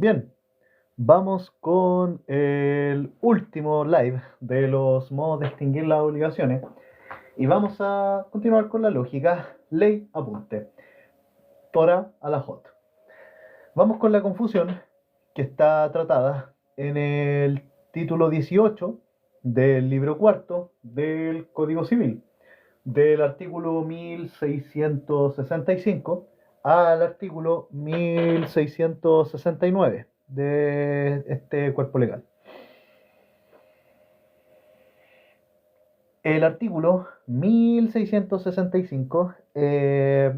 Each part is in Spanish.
Bien, vamos con el último live de los modos de extinguir las obligaciones y vamos a continuar con la lógica ley apunte, Tora a la J. Vamos con la confusión que está tratada en el título 18 del libro cuarto del Código Civil, del artículo 1665 al artículo 1669 de este cuerpo legal. El artículo 1665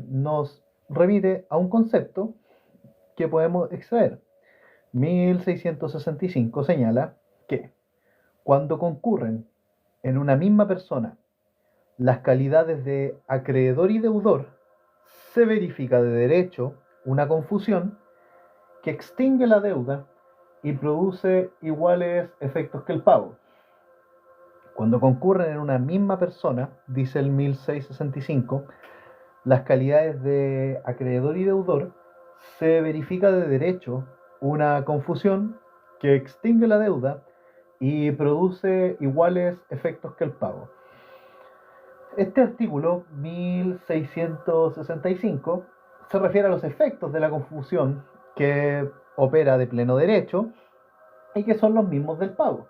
nos remite a un concepto que podemos extraer. 1665 señala que cuando concurren en una misma persona las calidades de acreedor y deudor, se verifica de derecho una confusión que extingue la deuda y produce iguales efectos que el pago. Cuando concurren en una misma persona, dice el 1665, las calidades de acreedor y deudor, se verifica de derecho una confusión que extingue la deuda y produce iguales efectos que el pago. Este artículo 1665 se refiere a los efectos de la confusión que opera de pleno derecho y que son los mismos del pago.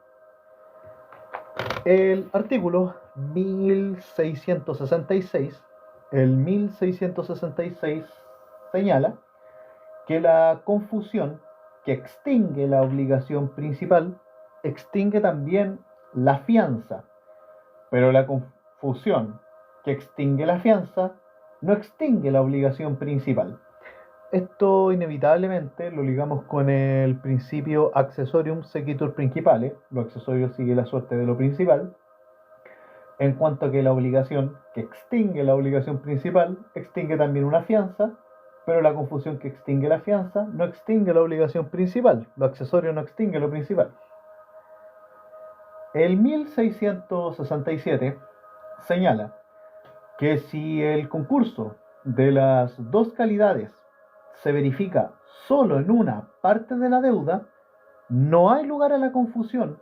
El artículo 1666, el 1666 señala que la confusión que extingue la obligación principal extingue también la fianza, pero la confusión que extingue la fianza no extingue la obligación principal. Esto inevitablemente lo ligamos con el principio accessorium sequitur principale, lo accesorio sigue la suerte de lo principal, en cuanto a que la obligación que extingue la obligación principal extingue también una fianza, pero la confusión que extingue la fianza no extingue la obligación principal, lo accesorio no extingue lo principal. El 1667 señala que si el concurso de las dos calidades se verifica solo en una parte de la deuda, no hay lugar a la confusión,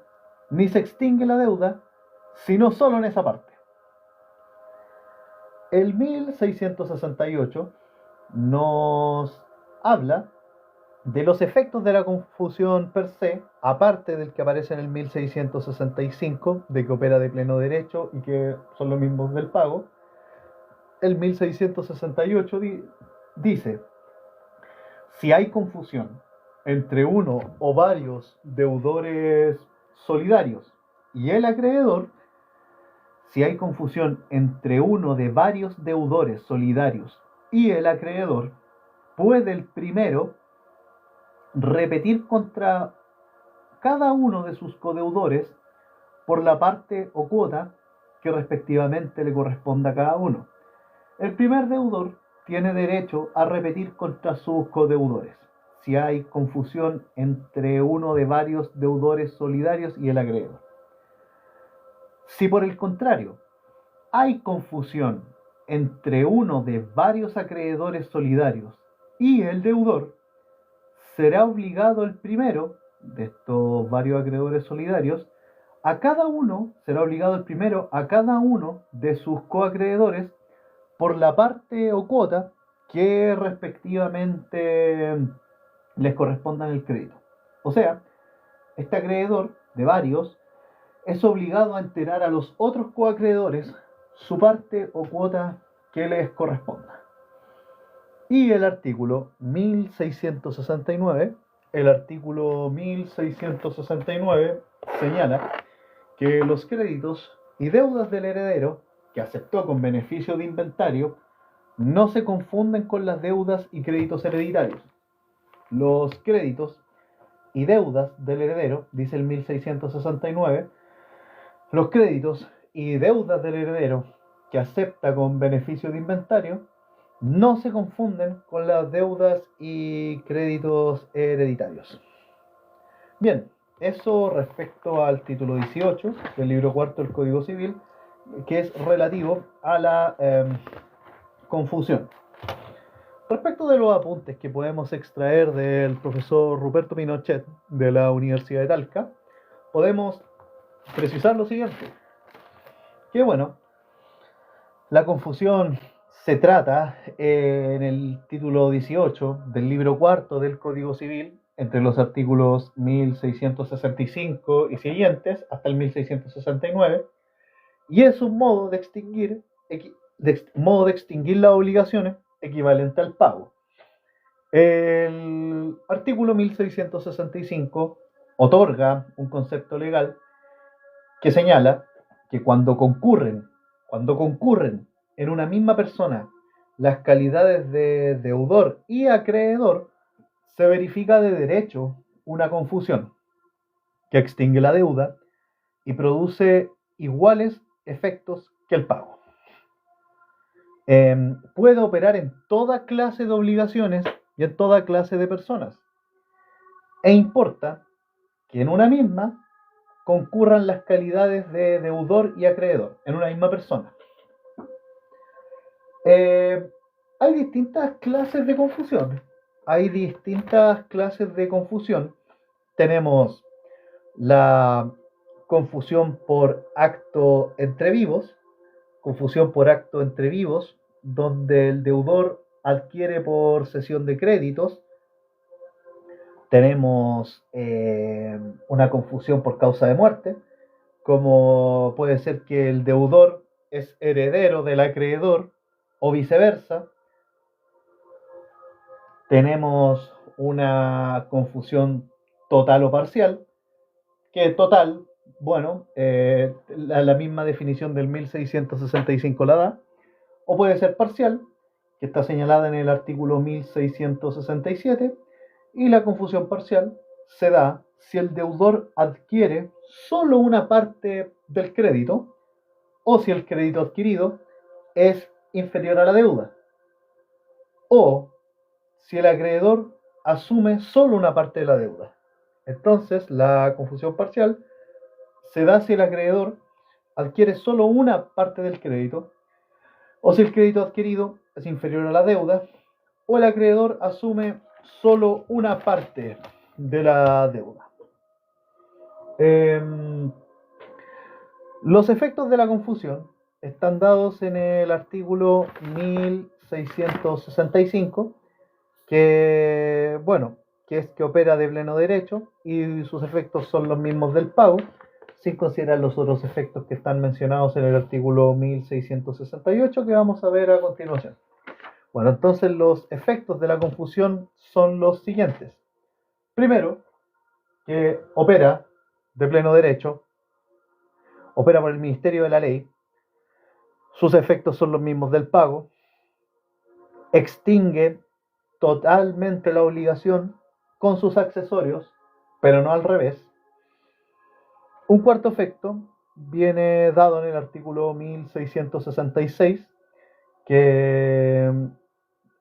ni se extingue la deuda, sino solo en esa parte. El 1668 nos habla de los efectos de la confusión per se, aparte del que aparece en el 1665, de que opera de pleno derecho y que son los mismos del pago. El 1668 dice: si hay confusión entre uno o varios deudores solidarios y el acreedor, si hay confusión entre uno de varios deudores solidarios y el acreedor, puede el primero repetir contra cada uno de sus codeudores por la parte o cuota que respectivamente le corresponda a cada uno. El primer deudor tiene derecho a repetir contra sus codeudores si hay confusión entre uno de varios deudores solidarios y el acreedor. Si por el contrario hay confusión entre uno de varios acreedores solidarios y el deudor, será obligado el primero de estos varios acreedores solidarios será obligado el primero a cada uno de sus coacreedores por la parte o cuota que respectivamente les corresponda en el crédito. O sea, este acreedor de varios es obligado a enterar a los otros coacreedores su parte o cuota que les corresponda. Y el artículo 1669, señala que los créditos y deudas del heredero que aceptó con beneficio de inventario no se confunden con las deudas y créditos hereditarios. Los créditos y deudas del heredero, dice el 1669, los créditos y deudas del heredero que acepta con beneficio de inventario no se confunden con las deudas y créditos hereditarios. Bien, eso respecto al título 18 del libro cuarto del Código Civil, que es relativo a la confusión. Respecto de los apuntes que podemos extraer del profesor Ruperto Pinochet de la Universidad de Talca, podemos precisar lo siguiente, que bueno, la confusión se trata en el título 18 del libro cuarto del Código Civil, entre los artículos 1665 y siguientes hasta el 1669, y es un modo de extinguir las obligaciones equivalente al pago. El artículo 1665 otorga un concepto legal que señala que cuando concurren en una misma persona las calidades de deudor y acreedor, se verifica de derecho una confusión que extingue la deuda y produce iguales efectos que el pago. Puede operar en toda clase de obligaciones y en toda clase de personas. E importa que en una misma concurran las calidades de deudor y acreedor, en una misma persona. Hay distintas clases de confusión. Tenemos la confusión por acto entre vivos, donde el deudor adquiere por cesión de créditos. Tenemos una confusión por causa de muerte, como puede ser que el deudor es heredero del acreedor o viceversa. Tenemos una confusión total o parcial, que total, bueno, la misma definición del 1665 la da, o puede ser parcial, que está señalada en el artículo 1667, y la confusión parcial se da si el deudor adquiere solo una parte del crédito o si el crédito adquirido es inferior a la deuda, o si el acreedor asume solo una parte de la deuda. Entonces, la confusión parcial se da si el acreedor adquiere solo una parte del crédito, o si el crédito adquirido es inferior a la deuda, o el acreedor asume solo una parte de la deuda. Los efectos de la confusión están dados en el artículo 1665, que opera de pleno derecho, y sus efectos son los mismos del pago, sin considerar los otros efectos que están mencionados en el artículo 1668, que vamos a ver a continuación. Bueno, entonces los efectos de la confusión son los siguientes. Primero, que opera de pleno derecho, opera por el Ministerio de la Ley, sus efectos son los mismos del pago, extingue totalmente la obligación con sus accesorios, pero no al revés. Un cuarto efecto viene dado en el artículo 1666, que,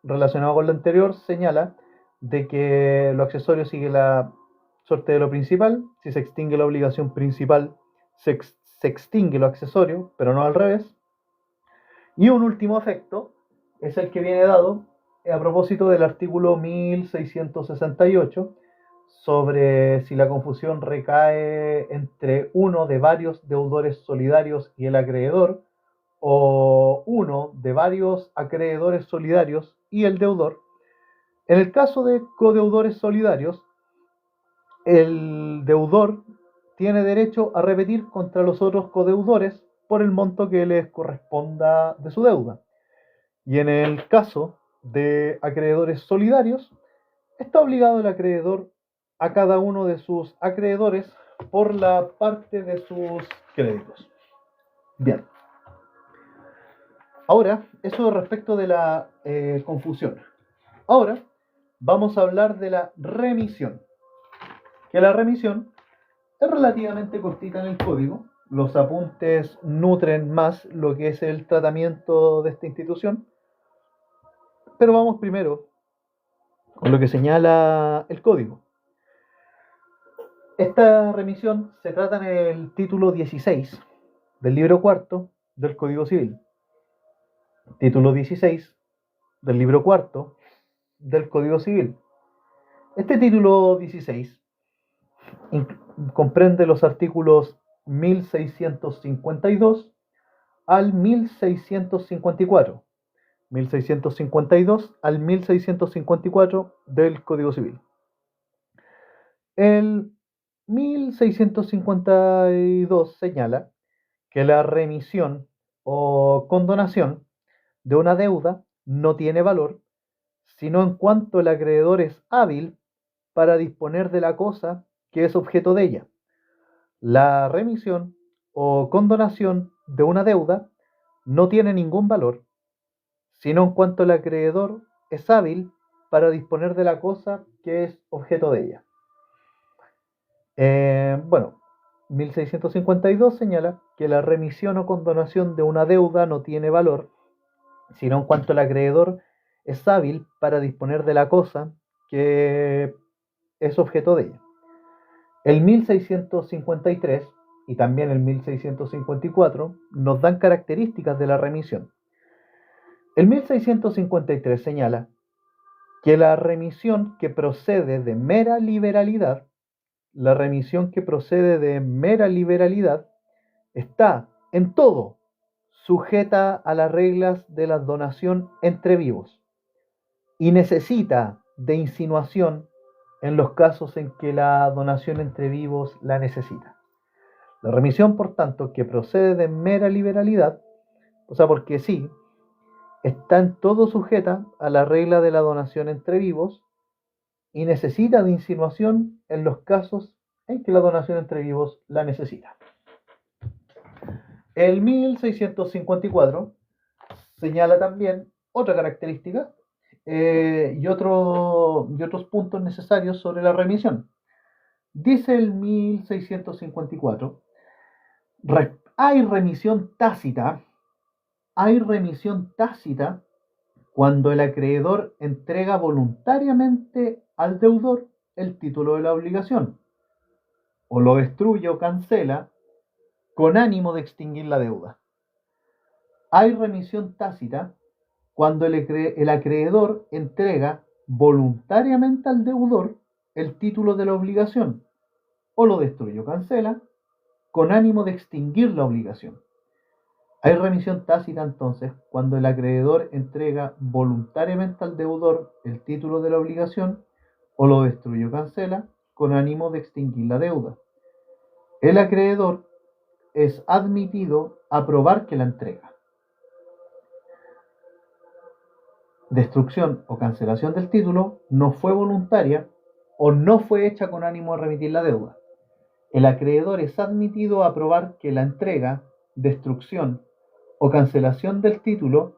relacionado con lo anterior, señala de que lo accesorio sigue la suerte de lo principal. Si se extingue la obligación principal, se extingue lo accesorio, pero no al revés. Y un último efecto es el que viene dado a propósito del artículo 1668, sobre si la confusión recae entre uno de varios deudores solidarios y el acreedor, o uno de varios acreedores solidarios y el deudor. En el caso de codeudores solidarios, el deudor tiene derecho a repetir contra los otros codeudores por el monto que les corresponda de su deuda. Y en el caso de acreedores solidarios, está obligado el acreedor a cada uno de sus acreedores por la parte de sus créditos. Bien. Ahora, eso respecto de la confusión. Ahora vamos a hablar de la remisión. Que la remisión es relativamente cortita en el código. Los apuntes nutren más lo que es el tratamiento de esta institución. Pero vamos primero con lo que señala el código. Esta remisión se trata en el título 16 del libro cuarto del Código Civil. Título 16 del libro cuarto del Código Civil. Este título 16 comprende los artículos 1652 al 1654. 1652 al 1654 del Código Civil. El 1652 señala que la remisión o condonación de una deuda no tiene valor, sino en cuanto el acreedor es hábil para disponer de la cosa que es objeto de ella. La remisión o condonación de una deuda no tiene ningún valor, sino en cuanto el acreedor es hábil para disponer de la cosa que es objeto de ella. 1652 señala que la remisión o condonación de una deuda no tiene valor, sino en cuanto el acreedor es hábil para disponer de la cosa que es objeto de ella. El 1653 y también el 1654 nos dan características de la remisión. El 1653 señala que la remisión que procede de mera liberalidad, está en todo sujeta a las reglas de la donación entre vivos y necesita de insinuación en los casos en que la donación entre vivos la necesita. La remisión, por tanto, que procede de mera liberalidad, o sea, porque sí, está en todo sujeta a la regla de la donación entre vivos y necesita de insinuación en los casos en que la donación entre vivos la necesita. El 1654 señala también otra característica y otros puntos necesarios sobre la remisión. Dice el 1654, hay remisión tácita cuando el acreedor entrega voluntariamente al deudor el título de la obligación, o lo destruye o cancela con ánimo de extinguir la deuda. Hay remisión tácita cuando el acreedor entrega voluntariamente al deudor el título de la obligación, o lo destruye o cancela con ánimo de extinguir la obligación. Hay remisión tácita entonces cuando el acreedor entrega voluntariamente al deudor el título de la obligación o lo destruye o cancela con ánimo de extinguir la deuda. El acreedor es admitido a probar que la entrega, destrucción o cancelación del título no fue voluntaria o no fue hecha con ánimo de remitir la deuda. El acreedor es admitido a probar que la entrega, destrucción o cancelación del título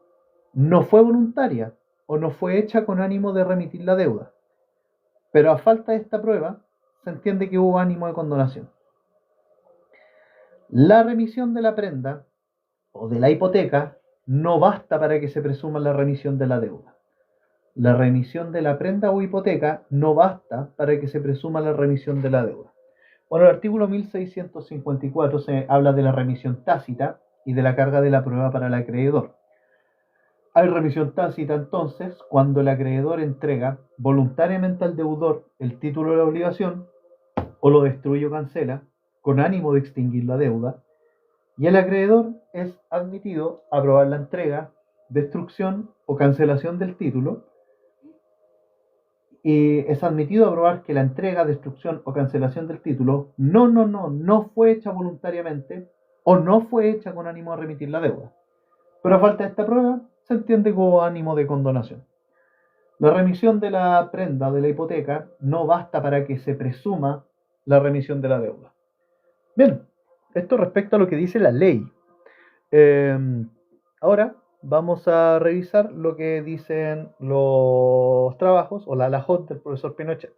no fue voluntaria o no fue hecha con ánimo de remitir la deuda. Pero a falta de esta prueba, se entiende que hubo ánimo de condonación. La remisión de la prenda o de la hipoteca no basta para que se presuma la remisión de la deuda. La remisión de la prenda o hipoteca no basta para que se presuma la remisión de la deuda. Bueno, el artículo 1654 se habla de la remisión tácita y de la carga de la prueba para el acreedor. Hay remisión tácita entonces cuando el acreedor entrega voluntariamente al deudor el título de la obligación o lo destruye o cancela con ánimo de extinguir la deuda, y el acreedor es admitido a probar la entrega, destrucción o cancelación del título, y es admitido a probar que la entrega, destrucción o cancelación del título no fue hecha voluntariamente o no fue hecha con ánimo de remitir la deuda. Pero a falta de esta prueba, se entiende como ánimo de condonación. La remisión de la prenda de la hipoteca no basta para que se presuma la remisión de la deuda. Bien, esto respecto a lo que dice la ley. Ahora vamos a revisar lo que dicen los trabajos o la Lajot del profesor Pinochet.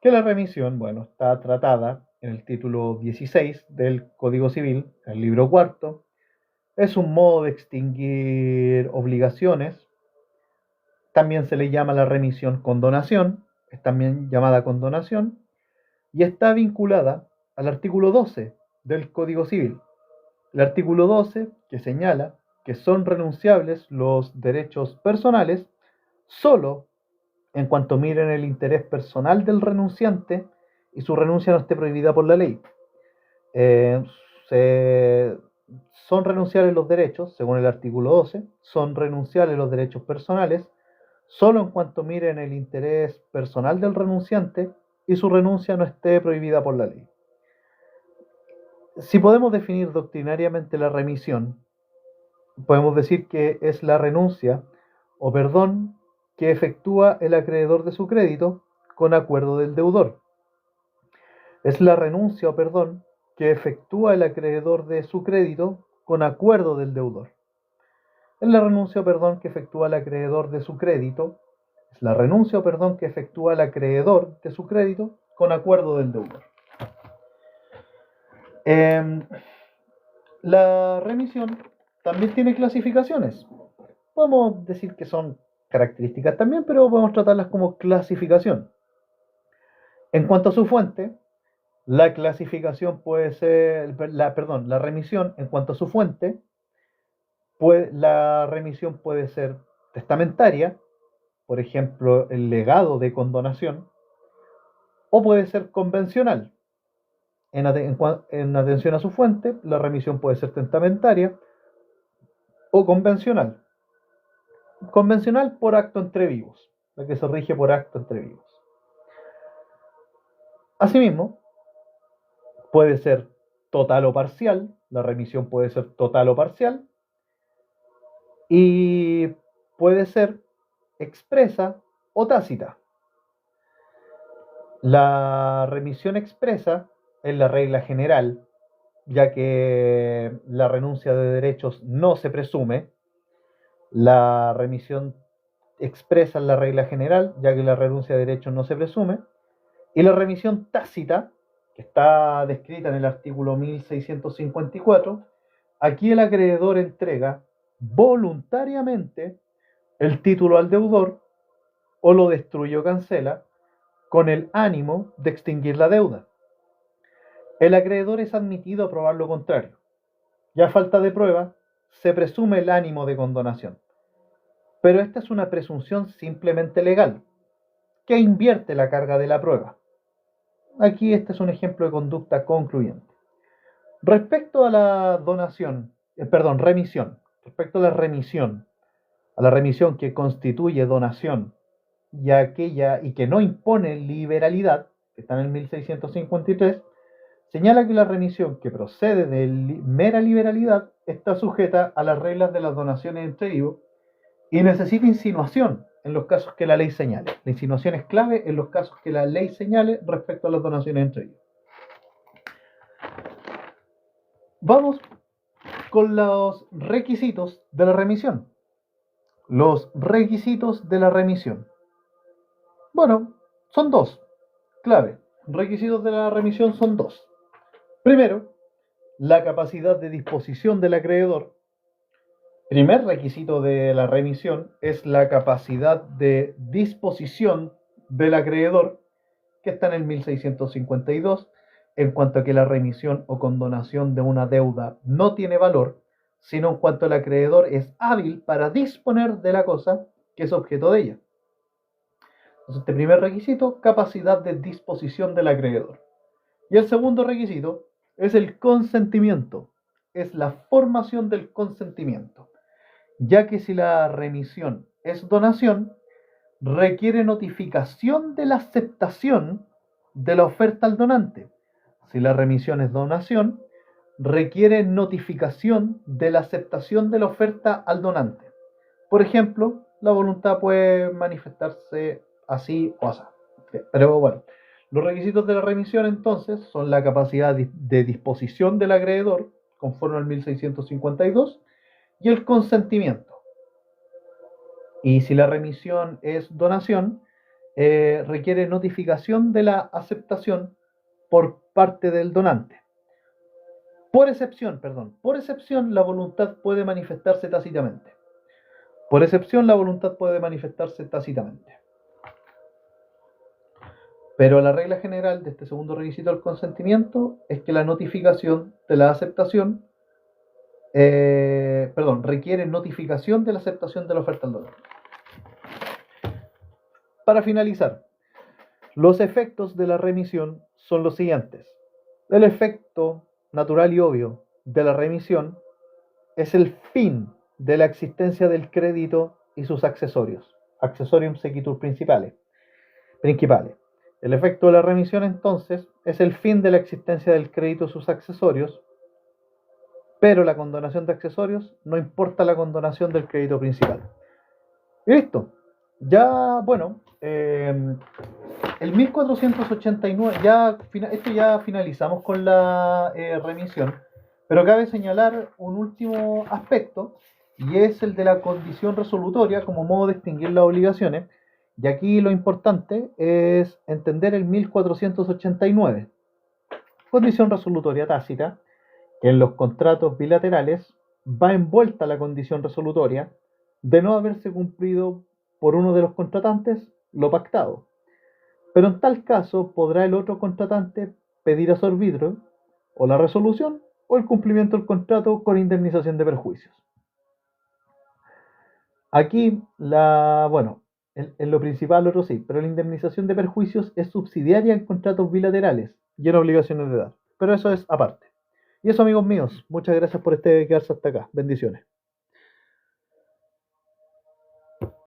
Que la remisión, bueno, está tratada en el título 16 del Código Civil, el libro cuarto. Es un modo de extinguir obligaciones. También se le llama la remisión condonación, es también llamada condonación, y está vinculada al artículo 12 del Código Civil. El artículo 12 que señala que son renunciables los derechos personales solo en cuanto miren el interés personal del renunciante y su renuncia no esté prohibida por la ley. Eh, se- Son renunciables los derechos, según el artículo 12, son renunciables los derechos personales, solo en cuanto miren el interés personal del renunciante y su renuncia no esté prohibida por la ley. Si podemos definir doctrinariamente la remisión, podemos decir que es la renuncia o perdón que efectúa el acreedor de su crédito con acuerdo del deudor. Es la renuncia o perdón que efectúa el acreedor de su crédito con acuerdo del deudor. Es la renuncia o perdón que efectúa el acreedor de su crédito. Es la renuncia o perdón que efectúa el acreedor de su crédito con acuerdo del deudor. La remisión también tiene clasificaciones. Podemos decir que son características también, pero podemos tratarlas como clasificación. En cuanto a su fuente, la clasificación puede ser, la remisión en cuanto a su fuente, la remisión puede ser testamentaria, por ejemplo, el legado de condonación, o puede ser convencional. En atención a su fuente, la remisión puede ser testamentaria o convencional. Convencional por acto entre vivos, la que se rige por acto entre vivos. Asimismo, puede ser total o parcial, la remisión puede ser total o parcial, y puede ser expresa o tácita. La remisión expresa es la regla general, ya que la renuncia de derechos no se presume. La remisión expresa es la regla general, ya que la renuncia de derechos no se presume. Y la remisión tácita, que está descrita en el artículo 1654, aquí el acreedor entrega voluntariamente el título al deudor o lo destruye o cancela con el ánimo de extinguir la deuda. El acreedor es admitido a probar lo contrario. Ya a falta de prueba, se presume el ánimo de condonación. Pero esta es una presunción simplemente legal, que invierte la carga de la prueba. Aquí este es un ejemplo de conducta concluyente. Respecto a la remisión, respecto a la remisión que constituye donación y que no impone liberalidad, que está en el 1653, señala que la remisión que procede de mera liberalidad está sujeta a las reglas de las donaciones entre vivos y necesita insinuación en los casos que la ley señale. La insinuación es clave en los casos que la ley señale respecto a las donaciones entre vivos. Vamos con los requisitos de la remisión. Los requisitos de la remisión. Bueno, son dos. Clave. Requisitos de la remisión son dos. Primero, la capacidad de disposición del acreedor. Primer requisito de la remisión es la capacidad de disposición del acreedor, que está en el 1652, en cuanto a que la remisión o condonación de una deuda no tiene valor, sino en cuanto el acreedor es hábil para disponer de la cosa que es objeto de ella. Entonces, este primer requisito, capacidad de disposición del acreedor. Y el segundo requisito es el consentimiento, es la formación del consentimiento, ya que si la remisión es donación, requiere notificación de la aceptación de la oferta al donante. Si la remisión es donación, requiere notificación de la aceptación de la oferta al donante. Por ejemplo, la voluntad puede manifestarse así o así. Pero bueno, los requisitos de la remisión entonces son la capacidad de disposición del acreedor, conforme al 1652, y el consentimiento. Y si la remisión es donación, requiere notificación de la aceptación por parte del donante. Por excepción, la voluntad puede manifestarse tácitamente. Por excepción, la voluntad puede manifestarse tácitamente. Pero la regla general de este segundo requisito del consentimiento es que la notificación de la aceptación, requiere notificación de la aceptación de la oferta al donante. Para finalizar, los efectos de la remisión son los siguientes. El efecto natural y obvio de la remisión es el fin de la existencia del crédito y sus accesorios, accessorium sequitur principales. El efecto de la remisión entonces es el fin de la existencia del crédito y sus accesorios, pero la condonación de accesorios no importa la condonación del crédito principal. Y listo. Ya, bueno, el 1489, esto ya finalizamos con la remisión, pero cabe señalar un último aspecto, y es el de la condición resolutoria como modo de extinguir las obligaciones. Y aquí lo importante es entender el 1489, condición resolutoria tácita, que en los contratos bilaterales va envuelta la condición resolutoria de no haberse cumplido por uno de los contratantes lo pactado. Pero en tal caso podrá el otro contratante pedir a su árbitro o la resolución o el cumplimiento del contrato con indemnización de perjuicios. Aquí, en lo principal otro sí, pero la indemnización de perjuicios es subsidiaria en contratos bilaterales y en obligaciones de edad. Pero eso es aparte. Y eso, amigos míos, muchas gracias por quedarse hasta acá. Bendiciones.